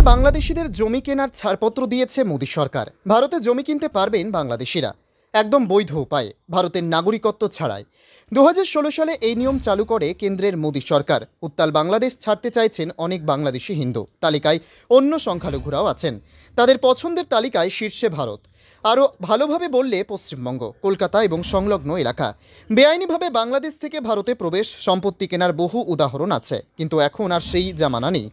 বাংলাদেশিদের জমি কেনার ছাড়পত্র দিয়েছে মোদী সরকার। ভারতে জমি কিনতে পারবেন বাংলাদেশিরা একদম বৈধ উপায়ে, ভারতের নাগরিকত্ব ছাড়াই। 2016 সালে এই নিয়ম চালু করে কেন্দ্রের মোদী সরকার। উত্তাল বাংলাদেশ ছাড়তে চাইছেন অনেক বাংলাদেশি হিন্দু। তালিকায় অন্য সংখ্যালঘুরাও আছেন। তাদের পছন্দের তালিকায় শীর্ষে ভারত, আরও ভালোভাবে বললে পশ্চিমবঙ্গ, কলকাতা এবং সংলগ্ন এলাকা। বেআইনিভাবে বাংলাদেশ থেকে ভারতে প্রবেশ, সম্পত্তি কেনার বহু উদাহরণ আছে, কিন্তু এখন আর সেই জামানা নেই।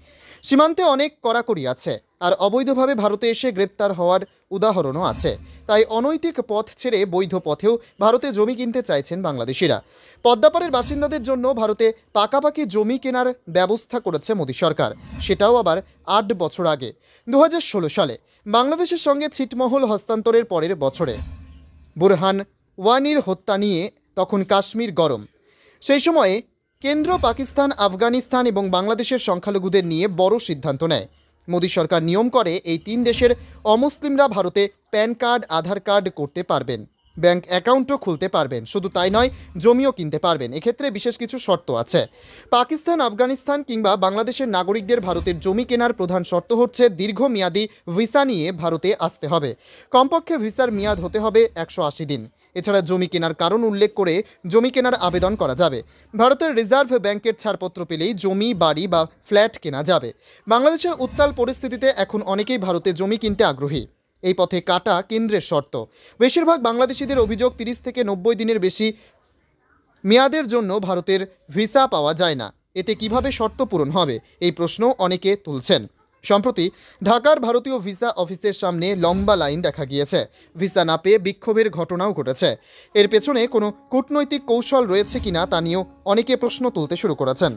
সীমান্তে অনেক কড়াকড়ি আছে, আর অবৈধভাবে ভারতে এসে গ্রেপ্তার হওয়ার উদাহরণও আছে। তাই অনৈতিক পথ ছেড়ে বৈধ পথেও ভারতে জমি কিনতে চাইছেন বাংলাদেশিরা। পদ্মাপাড়ের বাসিন্দাদের জন্য ভারতে পাকাপাকি জমি কেনার ব্যবস্থা করেছে মোদী সরকার, সেটাও আবার 8 বছর আগে, 2016 সালে। বাংলাদেশের সঙ্গে ছিটমহল হস্তান্তরের পরের বছরে বুরহান ওয়ানির হত্যা নিয়ে তখন কাশ্মীর গরম। সেই সময়ে কেন্দ্র পাকিস্তান, আফগানিস্তান এবং বাংলাদেশের সংখ্যালঘুদের নিয়ে বড় সিদ্ধান্ত নেয়। মোদী সরকার নিয়ম করে এই 3 দেশের অমুসলিমরা ভারতে প্যান কার্ড, আধার কার্ড করতে পারবেন, ব্যাংক অ্যাকাউন্টও খুলতে পারবেন। শুধু তাই নয়, জমিও কিনতে পারবেন। এক্ষেত্রে বিশেষ কিছু শর্ত আছে। পাকিস্তান, আফগানিস্তান কিংবা বাংলাদেশের নাগরিকদের ভারতের জমি কেনার প্রধান শর্ত হচ্ছে দীর্ঘমেয়াদী ভিসা নিয়ে ভারতে আসতে হবে। কমপক্ষে ভিসার মেয়াদ হতে হবে 180 দিন। এছাড়া জমি কেনার কারণ উল্লেখ করে জমি কেনার আবেদন করা যাবে। ভারতের রিজার্ভ ব্যাংকের ছাড়পত্র পেলেই জমি, বাড়ি বা ফ্ল্যাট কেনা যাবে। বাংলাদেশের উত্তাল পরিস্থিতিতে এখন অনেকেই ভারতে জমি কিনতে আগ্রহী। এই পথে কাটা কেন্দ্রের শর্ত। বেশিরভাগ বাংলাদেশিদের অভিযোগ 30 থেকে 90 দিনের বেশি মেয়াদের জন্য ভারতের ভিসা পাওয়া যায় না। এতে কিভাবে শর্ত পূরণ হবে, এই প্রশ্ন অনেকে তুলছেন। সম্প্রতি ঢাকার ভারতীয় ভিসা অফিসের সামনে লম্বা লাইন দেখা গিয়েছে। ভিসা না পেয়ে বিক্ষোভের ঘটনাও ঘটেছে। এর পেছনে কোনো কূটনৈতিক কৌশল রয়েছে কিনা তা নিয়েও অনেকে প্রশ্ন তুলতে শুরু করেছেন।